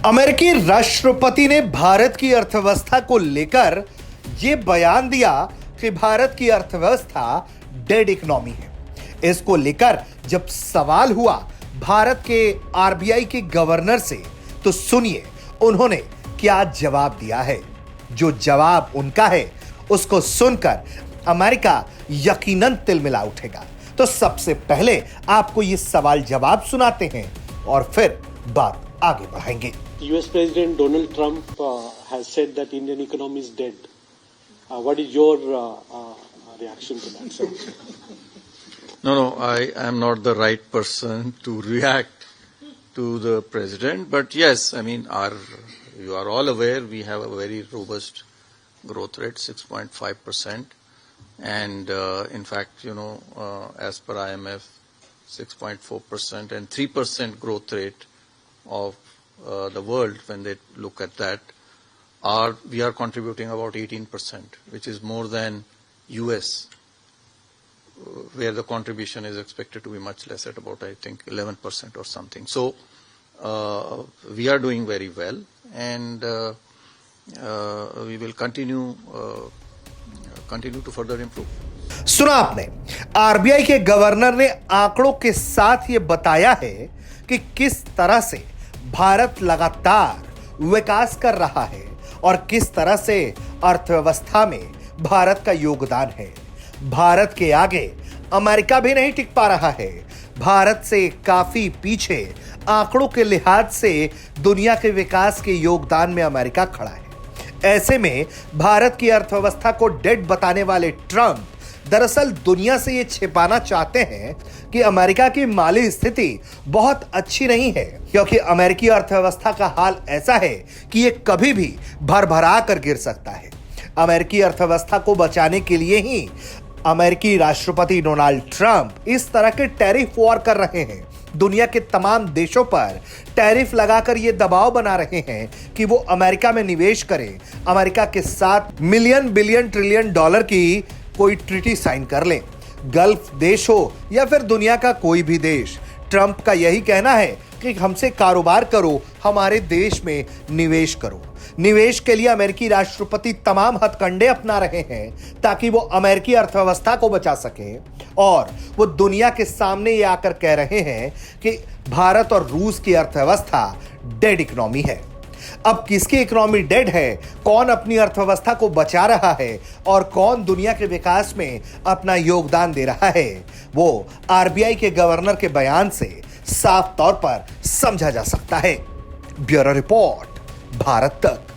अमेरिकी राष्ट्रपति ने भारत की अर्थव्यवस्था को लेकर यह बयान दिया कि भारत की अर्थव्यवस्था डेड इकोनॉमी है। इसको लेकर जब सवाल हुआ भारत के आरबीआई के गवर्नर से, तो सुनिए उन्होंने क्या जवाब दिया है। जो जवाब उनका है उसको सुनकर अमेरिका यकीनन तिलमिला उठेगा। तो सबसे पहले आपको ये सवाल जवाब सुनाते हैं और फिर बात आगे बढ़ाएंगे। US President Donald Trump has said that Indian economy is dead. What is your reaction to that, sir? No, I am not the right person to react to the president. But yes, I mean, you are all aware we have a very robust growth rate, 6.5%. And in fact, as per IMF, 6.4% and 3% growth rate of the world, when they look at that, we are contributing about 18%, which is more than US, where the contribution is expected to be much less, at about, I think, 11% or something. So we are doing very well, and we will continue to further improve. सुना आपने, RBI के governor ने आंकड़ों के साथ ये बताया है कि किस तरह से भारत लगातार विकास कर रहा है और किस तरह से अर्थव्यवस्था में भारत का योगदान है। भारत के आगे अमेरिका भी नहीं टिक पा रहा है। भारत से काफी पीछे आंकड़ों के लिहाज से दुनिया के विकास के योगदान में अमेरिका खड़ा है। ऐसे में भारत की अर्थव्यवस्था को डेड बताने वाले ट्रंप दरअसल दुनिया से ये छिपाना चाहते हैं कि अमेरिका की माली स्थिति बहुत अच्छी नहीं है, क्योंकि अमेरिकी अर्थव्यवस्था का हाल ऐसा है कि ये कभी भी भरभरा कर गिर सकता है। अमेरिकी अर्थव्यवस्था को बचाने के लिए ही अमेरिकी राष्ट्रपति डोनाल्ड ट्रंप इस तरह के टैरिफ वॉर कर रहे हैं। दुनिया के तमाम देशों पर टैरिफ लगाकर ये दबाव बना रहे हैं कि वो अमेरिका में निवेश करें, अमेरिका के साथ मिलियन बिलियन ट्रिलियन डॉलर की कोई ट्रीटी साइन कर लें। गल्फ देश हो या फिर दुनिया का कोई भी देश, ट्रंप का यही कहना है कि हमसे कारोबार करो, हमारे देश में निवेश करो। निवेश के लिए अमेरिकी राष्ट्रपति तमाम हथकंडे अपना रहे हैं ताकि वो अमेरिकी अर्थव्यवस्था को बचा सकें, और वो दुनिया के सामने ये आकर कह रहे हैं कि भारत और रूस की अर्थव्यवस्था डेड इकोनॉमी है। अब किसकी इकोनॉमी डेड है, कौन अपनी अर्थव्यवस्था को बचा रहा है और कौन दुनिया के विकास में अपना योगदान दे रहा है, वो आरबीआई के गवर्नर के बयान से साफ तौर पर समझा जा सकता है। ब्यूरो रिपोर्ट, भारत तक।